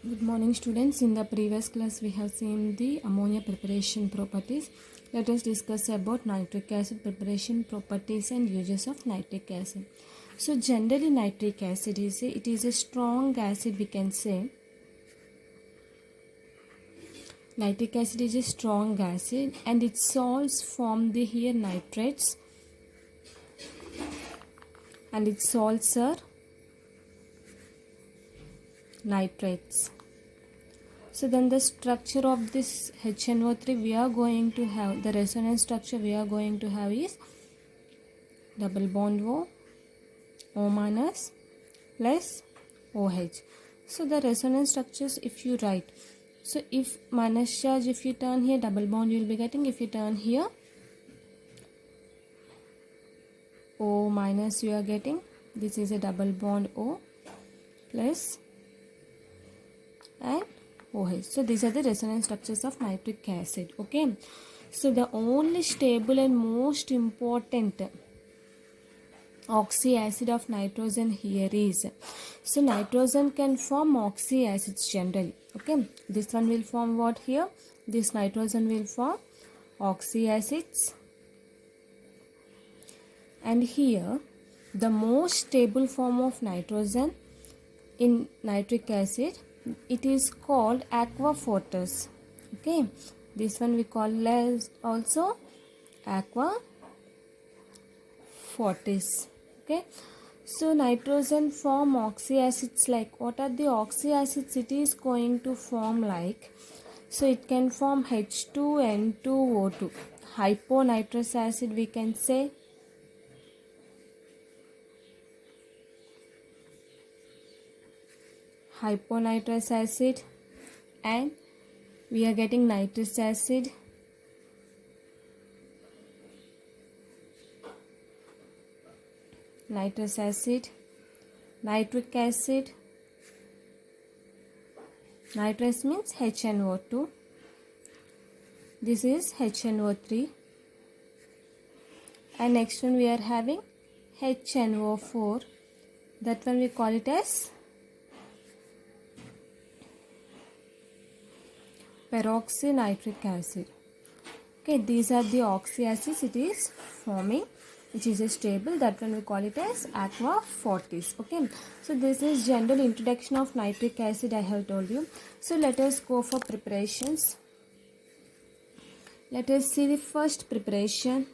Good morning students. In the previous class we have seen the ammonia preparation properties. Let us discuss about nitric acid preparation properties and uses of nitric acid. So generally nitric acid is a strong acid, we can say. Nitric acid is a strong acid and its salts form the here nitrates and its salts are nitrates. So then the structure of this HNO3 we are going to have, the resonance structure we are going to have is double bond O minus plus OH. So the resonance structures if you write, so if minus charge, if you turn here double bond you will be getting, if you turn here O minus you are getting, this is a double bond O plus and OH. So these are the resonance structures of nitric acid. Okay. So the only stable and most important oxy acid of nitrogen here is, so nitrogen can form oxy acids generally. Okay. This one will form what here? This nitrogen will form oxy acids. And here the most stable form of nitrogen in nitric acid, it is called aqua fortis. Okay, this one we call as also aqua fortis. Okay, so nitrogen form oxy acids like, what are the oxy acids it is going to form like? So it can form H2N2O2, hyponitrous acid we can say. Hyponitrous acid, and we are getting nitrous acid, nitrous acid, nitric acid, nitrous means HNO2, this is HNO3, and next one we are having HNO4, that one we call it as peroxynitric acid. Okay, these are the oxy acids it is forming, which is a stable, that one we call it as aqua fortis. Okay, so this is general introduction of nitric acid I have told you. So let us go for preparations. Let us see the first preparation.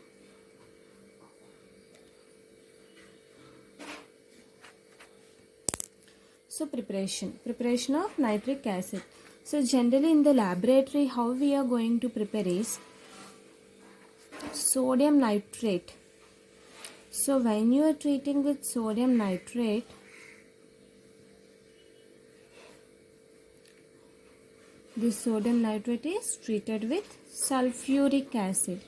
So preparation of nitric acid. So generally in the laboratory how we are going to prepare is sodium nitrate. So when you are treating with sodium nitrate, this sodium nitrate is treated with sulfuric acid.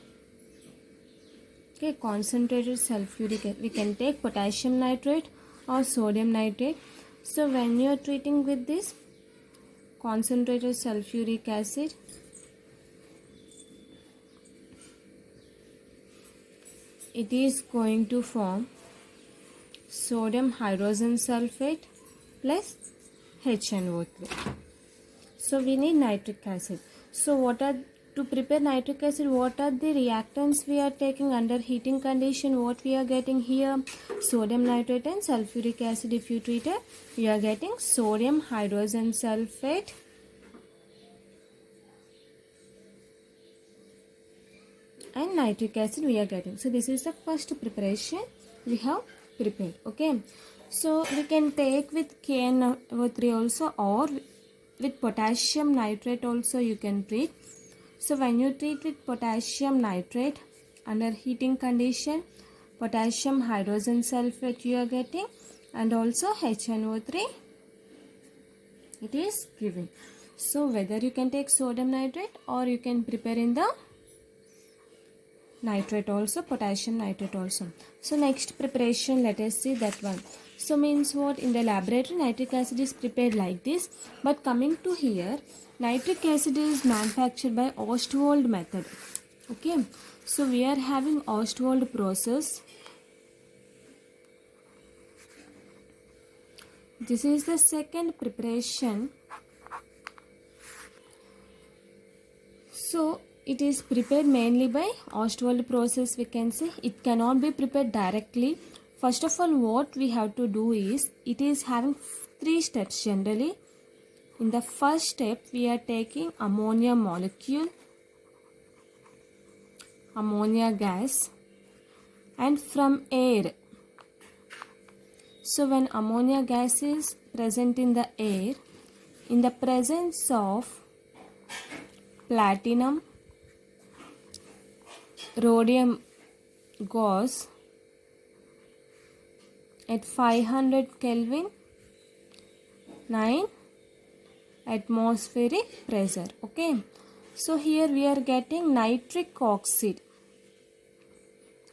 Okay, concentrated sulfuric acid. We can take potassium nitrate or sodium nitrate. So when you are treating with this concentrated sulfuric acid, it is going to form sodium hydrogen sulfate plus HNO3. So we need nitric acid. So to prepare nitric acid, what are the reactants we are taking under heating condition? What we are getting here? Sodium nitrate and sulfuric acid. If you treat it, we are getting sodium hydrogen sulfate and nitric acid we are getting. So this is the first preparation we have prepared. Okay, so we can take with KNO3 also, or with potassium nitrate also you can treat. So when you treat with potassium nitrate under heating condition, potassium hydrogen sulfate you are getting, and also HNO3 it is given. So whether you can take sodium nitrate or you can prepare in the nitrate also, potassium nitrate also. So next preparation, let us see that one. So means what? In the laboratory nitric acid is prepared like this, but coming to here, nitric acid is manufactured by Ostwald method. Okay, so we are having Ostwald process. This is the second preparation So it is prepared mainly by Ostwald process, we can say. It cannot be prepared directly. First of all, what we have to do is, it is having 3 steps generally. In the first step, we are taking ammonia molecule, ammonia gas, and from air. So when ammonia gas is present in the air, in the presence of platinum, rhodium gas at 500 Kelvin, 9 atmospheric pressure. Okay, so here we are getting nitric oxide.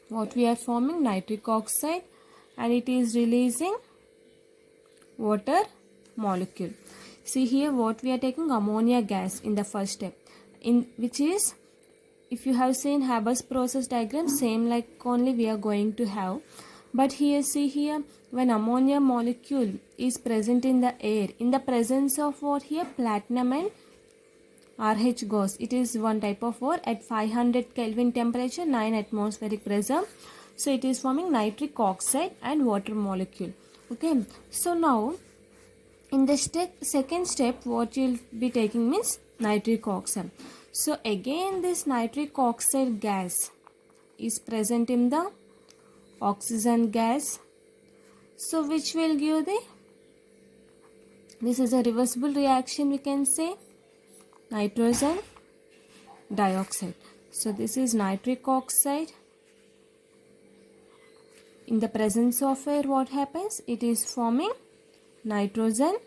What we are forming? Nitric oxide, and it is releasing water molecule. See here, what we are taking? Ammonia gas in the first step, in which is, if you have seen Haber's process diagram, same like only we are going to have. But here, see here, when ammonia molecule is present in the air, in the presence of what here? Platinum and RH gas. It is one type of ore at 500 Kelvin temperature, 9 atmospheric pressure. So it is forming nitric oxide and water molecule. Okay. So now in the second step, what you will be taking means nitric oxide. So again, this nitric oxide gas is present in the oxygen gas. So which will give this is a reversible reaction, we can say, nitrogen dioxide. So this is nitric oxide. In the presence of air, what happens? It is forming nitrogen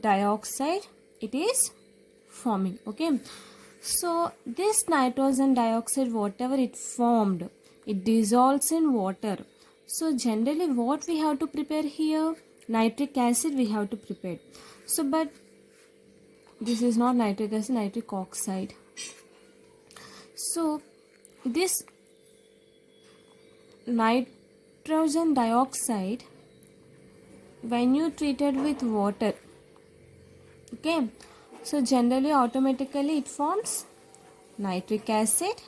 dioxide. It is forming. Okay. So this nitrogen dioxide, whatever it formed, it dissolves in water. So generally what we have to prepare here? Nitric acid we have to prepare. So but this is not nitric acid, nitric oxide. So this nitrogen dioxide, when you treat it with water, okay, so generally automatically it forms nitric acid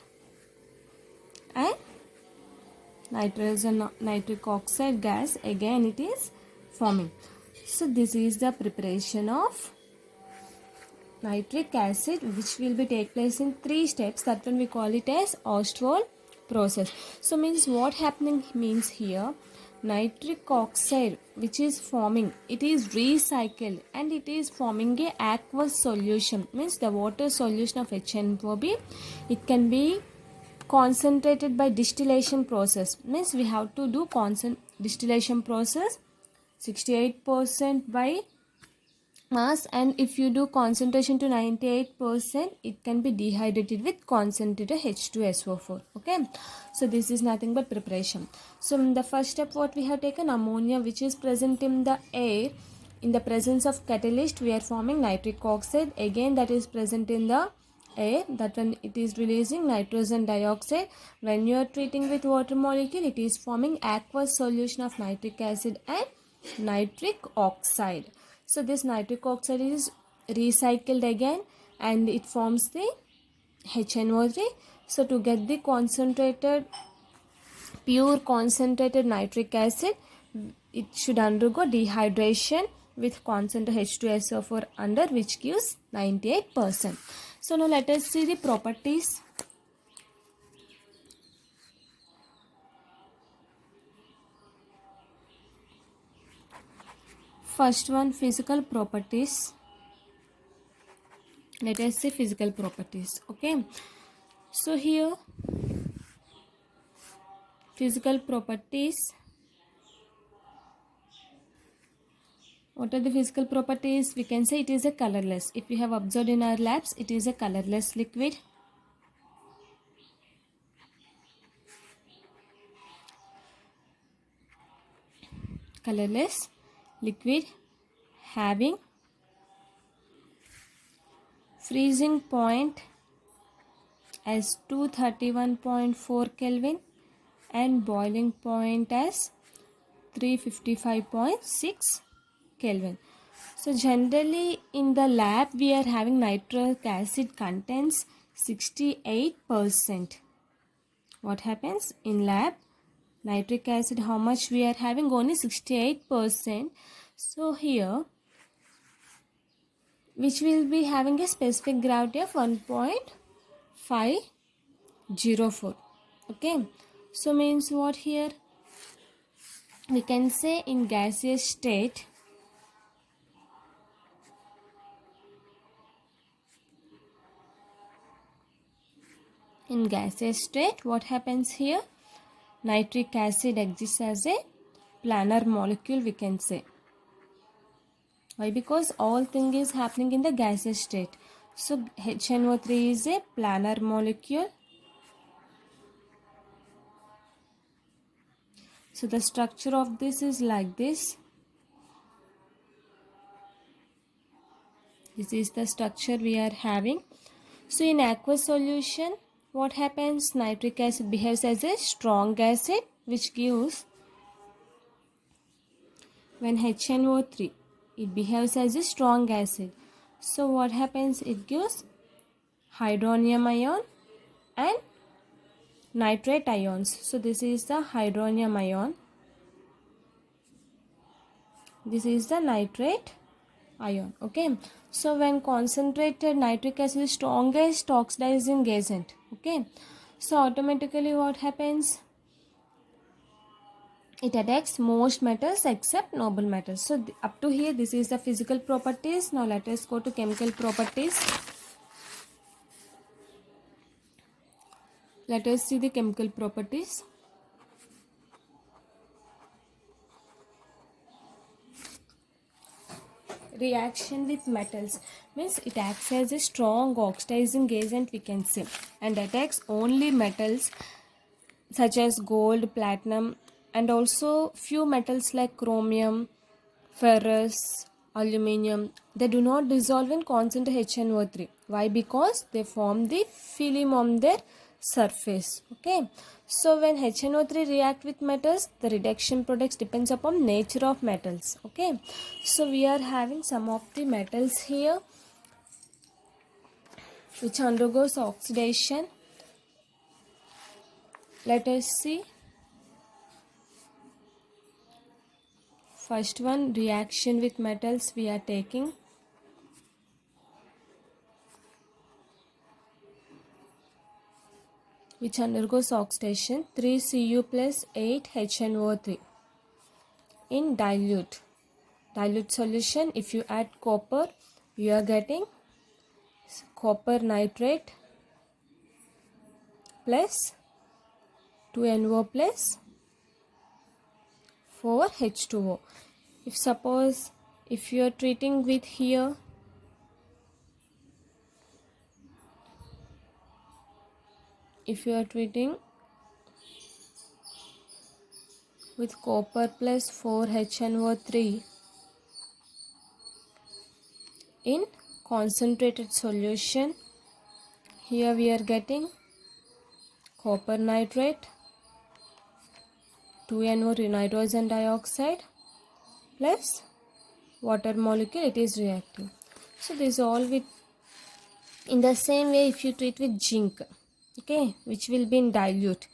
and nitric oxide gas, again it is forming. So this is the preparation of nitric acid, which will be take place in 3 steps. That one we call it as Ostwald process. So means what happening means here, nitric oxide which is forming, it is recycled and it is forming a aqueous solution, means the water solution of HNO4B. It can be concentrated by distillation process, means we have to do distillation process 68% by mass, and if you do concentration to 98%, it can be dehydrated with concentrated H2SO4. Okay, so this is nothing but preparation. So in the first step, what we have taken, ammonia which is present in the air, in the presence of catalyst we are forming nitric oxide, again that is present in the air, that when it is releasing nitrogen dioxide. When you are treating with water molecule, it is forming aqueous solution of nitric acid and nitric oxide. So this nitric oxide is recycled again and it forms the HNO3. So to get the pure concentrated nitric acid, it should undergo dehydration with concentrated H2SO4 under, which gives 98%. So now let us see the properties. First one, physical properties. Let us see physical properties. Okay, so here physical properties. What are the physical properties? We can say it is a colorless. If we have observed in our labs, it is a colorless liquid. Colorless liquid having freezing point as 231.4 Kelvin and boiling point as 355.6 Kelvin. So generally in the lab we are having nitric acid contents 68%. What happens in lab? Nitric acid, how much we are having? Only 68%. So here, which will be having a specific gravity of 1.504. Okay. So means what here? We can say in gaseous state, what happens here? Nitric acid exists as a planar molecule, we can say. Why? Because all thing is happening in the gaseous state. So HNO3 is a planar molecule. So the structure of this is like this. This is the structure we are having. So in aqueous solution, what happens? Nitric acid behaves as a strong acid, which gives, when HNO3, it behaves as a strong acid. So what happens? It gives hydronium ion and nitrate ions. So this is the hydronium ion. This is the nitrate ion. Okay. So when concentrated nitric acid is strongest oxidizing agent. Okay. So automatically what happens? It attacks most metals except noble metals. So up to here this is the physical properties. Now let us go to chemical properties. Let us see the chemical properties. Reaction with metals means it acts as a strong oxidizing agent, we can say, and attacks only metals such as gold, platinum, and also few metals like chromium, ferrous, aluminium. They do not dissolve in constant HNO3. Why? Because they form the film on their surface. Okay. So when HNO3 react with metals, the reduction products depends upon nature of metals. Okay. So we are having some of the metals here which undergoes oxidation. Let us see. First one, reaction with metals we are taking. Which undergoes oxidation, 3Cu plus 8HNO3 in dilute solution. If you add copper, you are getting copper nitrate plus 2NO plus 4H2O. If suppose if you are treating with here, if you are treating with copper plus 4HNO3 in concentrated solution, here we are getting copper nitrate, 2NO nitrogen dioxide plus water molecule, it is reacting. So this is all with, in the same way if you treat with zinc, okay, which will be in dilute.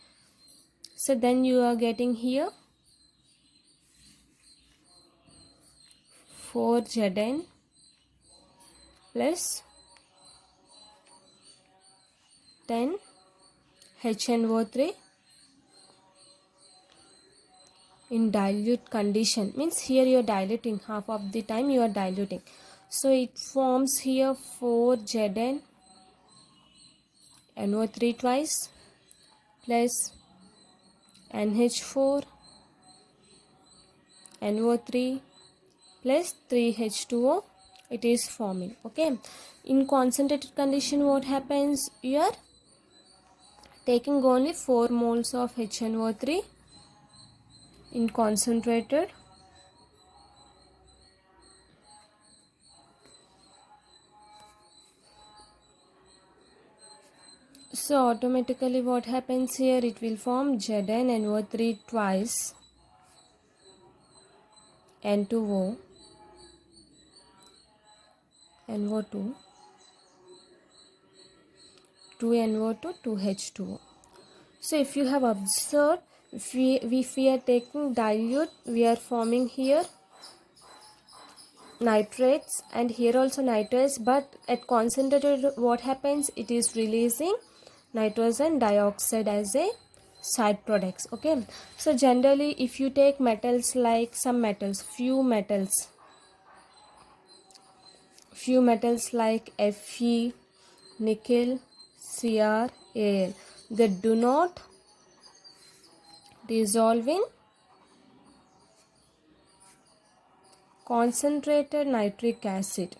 So then you are getting here 4Zn plus 10 HNO3 in dilute condition. Means here you are diluting, half of the time you are diluting. So it forms here 4Zn NO3 twice plus NH4 NO3 plus 3H2O, it is forming. Okay, in concentrated condition what happens? You are taking only 4 moles of HNO3 in concentrated. So automatically what happens here? It will form ZnNO3 twice N2O NO2, 2NO2, 2H2O. So if you have observed, if we are taking dilute, we are forming here nitrates and here also nitrates, but at concentrated what happens, it is releasing nitrogen dioxide as a side products. Okay, so generally if you take metals like some metals, few metals like Fe, nickel, Cr, Al, they do not dissolve in concentrated nitric acid.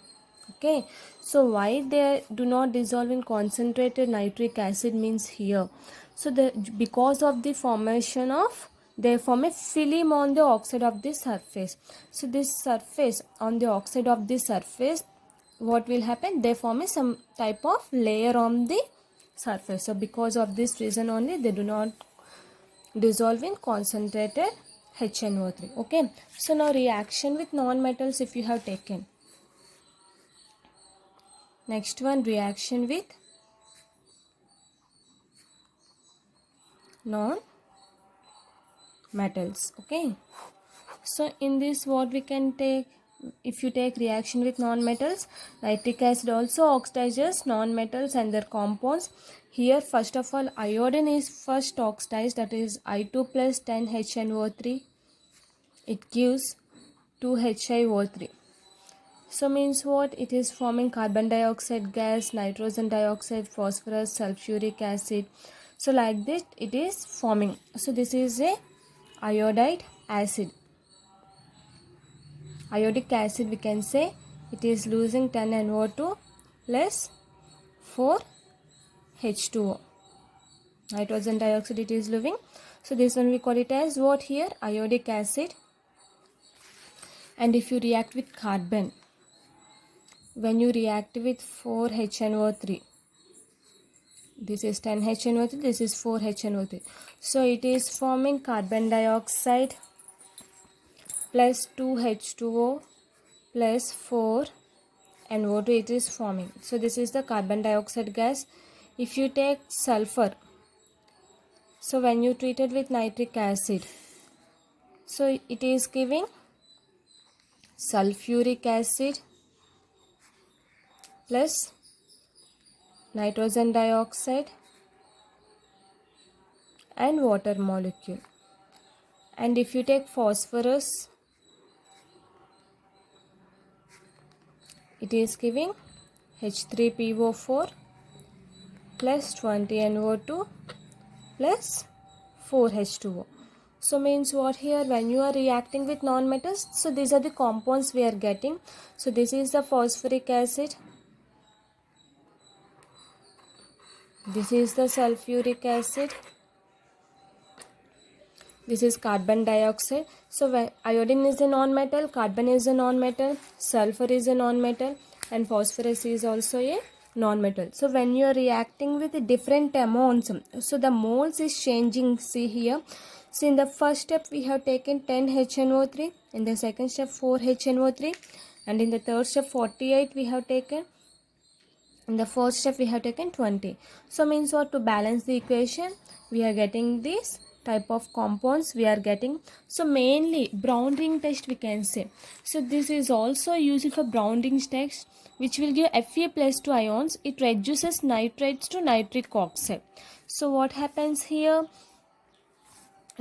Okay, so why they do not dissolve in concentrated nitric acid means here, so because of the formation of, they form a film on the oxide of the surface. So this surface, on the oxide of the surface, what will happen, they form a some type of layer on the surface. So because of this reason only they do not dissolve in concentrated HNO3. Okay, so now reaction with non-metals if you have taken. Next one, reaction with non-metals. Okay, so in this what we can take, if you take reaction with non-metals, nitric acid also oxidizes non-metals and their compounds. Here first of all iodine is first oxidized, that is I2 plus 10 HNO3, it gives 2HiO3. So means what, it is forming carbon dioxide gas, nitrogen dioxide, phosphorus, sulfuric acid. So like this it is forming. So this is a iodide acid. Iodic acid we can say, it is losing 10NO2 plus 4H2O. Nitrogen dioxide it is leaving. So this one we call it as what here, iodic acid. And if you react with carbon, when you react with 4HNO3, this is 10HNO3, this is 4HNO3. So it is forming carbon dioxide plus 2H2O plus 4NO2, it is forming. So this is the carbon dioxide gas. If you take sulfur, so when you treat it with nitric acid, so it is giving sulfuric acid plus nitrogen dioxide and water molecule. And if you take phosphorus, it is giving H3PO4 plus 20NO2 plus 4H2O. So means what here, when you are reacting with non-metals, so these are the compounds we are getting. So this is the phosphoric acid, this is the sulfuric acid, this is carbon dioxide. So when iodine is a non-metal, carbon is a non-metal, sulfur is a non-metal, and phosphorus is also a non-metal. So when you are reacting with different amounts, so the moles is changing. See here, so in the first step we have taken 10HNO3, in the second step 4HNO3, and in the third step 48 we have taken, in the fourth step we have taken 20. So means what, to balance the equation we are getting this type of compounds we are getting. So mainly Brown ring test we can say. So this is also used for Brown ring test, which will give Fe plus 2 ions. It reduces nitrates to nitric oxide. So what happens here,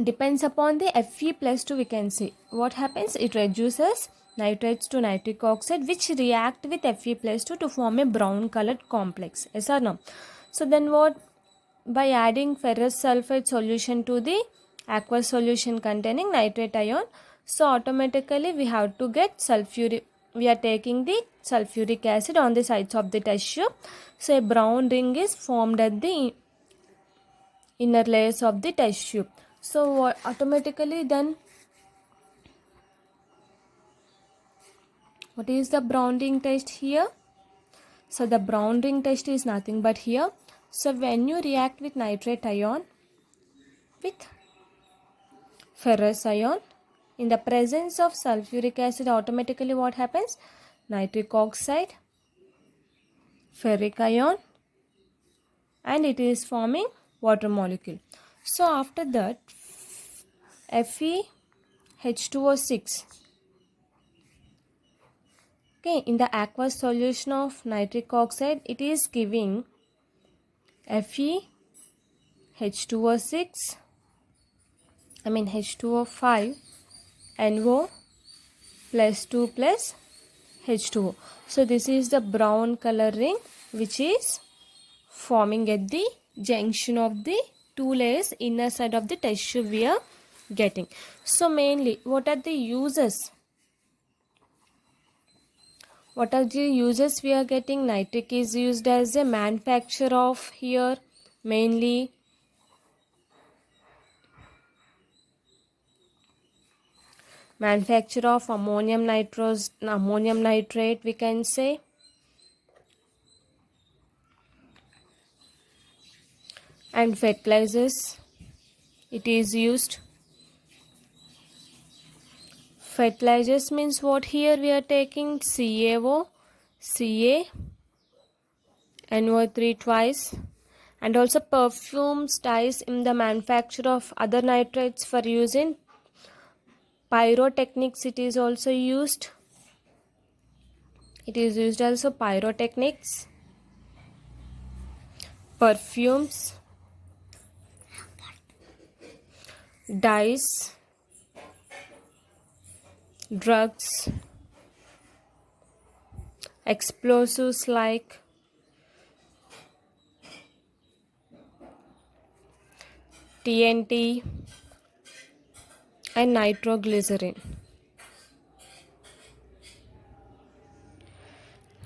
depends upon the Fe plus 2 we can say. What happens, it reduces nitrates to nitric oxide, which react with Fe plus 2 to form a brown colored complex. Yes or no? So then what, by adding ferrous sulfate solution to the aqueous solution containing nitrate ion, so automatically we have to get sulfuric, we are taking the sulfuric acid on the sides of the test tube. So a brown ring is formed at the inner layers of the test tube. So what, automatically then what is the Brown ring test here? So the Brown ring test is nothing but here. So when you react with nitrate ion with ferrous ion in the presence of sulfuric acid, automatically what happens? Nitric oxide ferric ion, and it is forming water molecule. So after that, FeH2O6. Okay, in the aqueous solution of nitric oxide, it is giving FeH2O6, H2O5, NO plus 2 plus H2O. So this is the brown color ring which is forming at the junction of the two layers inner side of the test tube we are getting. So mainly what are the uses? What are the uses we are getting? Nitric is used as a manufacturer of here mainly manufacture of ammonium nitrate we can say, and fertilizers it is used. Fertilizers means what? Here we are taking CaO, Ca, NO3 twice, and also perfumes, dyes in the manufacture of other nitrates for use in pyrotechnics. It is also used. It is used also pyrotechnics, perfumes, dyes, drugs, explosives like TNT and nitroglycerin.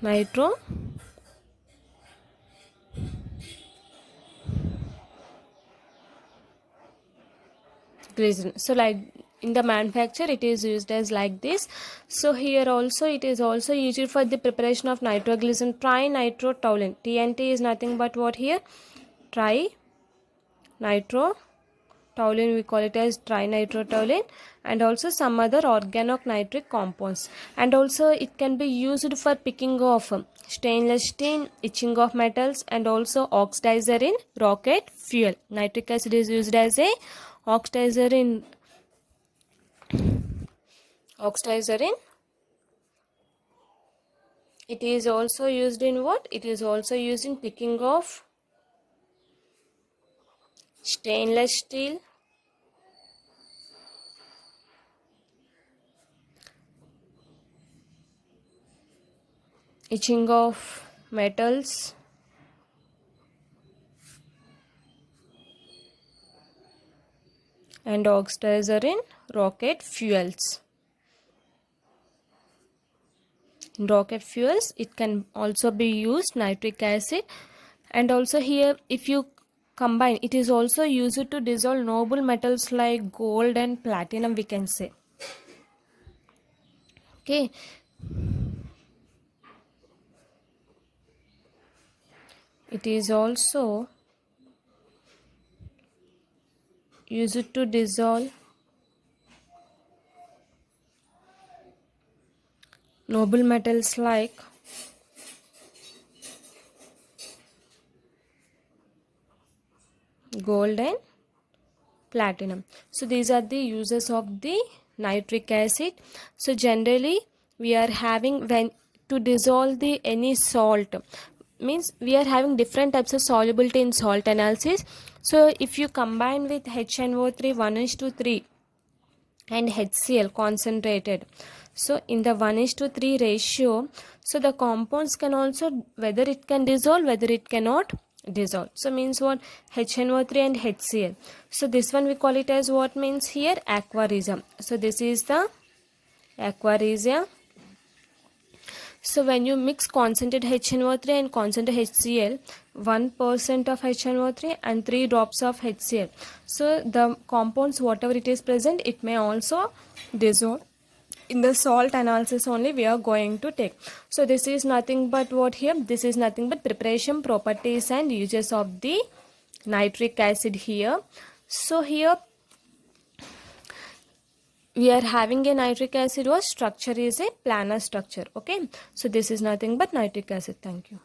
Nitroglycerin. So like in the manufacture it is used as like this. So here also it is also used for the preparation of nitroglycerin, trinitrotoluene. TNT is nothing but what here? Trinitrotoluene, we call it as trinitrotoluene, and also some other organonitric compounds. And also it can be used for picking off stainless steel, etching of metals, and also oxidizer in rocket fuel. Nitric acid is used as a oxidizer in it is also used in what? It is also used in picking off stainless steel, etching of metals, and oxidizer in rocket fuels. In rocket fuels it can also be used nitric acid. And also here if you combine, it is also used to dissolve noble metals like gold and platinum we can say. Okay, it is also used to dissolve noble metals like gold and platinum. So these are the uses of the nitric acid. So generally we are having, when to dissolve the any salt, means we are having different types of solubility in salt analysis. So if you combine with HNO3 1:3 and HCl concentrated, so in the 1:3 ratio, so the compounds can also, whether it can dissolve, whether it cannot dissolve. So means what? HNO3 and HCl. So this one we call it as what? Means here aqua regia. So this is the aqua regia. So when you mix concentrated HNO3 and concentrated HCl, 1% of HNO3 and 3 drops of HCl. So the compounds whatever it is present, it may also dissolve. In the salt analysis only we are going to take. So this is nothing but what here? This is nothing but preparation, properties and uses of the nitric acid here. So here we are having a nitric acid, was structure is a planar structure. Okay, so this is nothing but nitric acid. Thank you.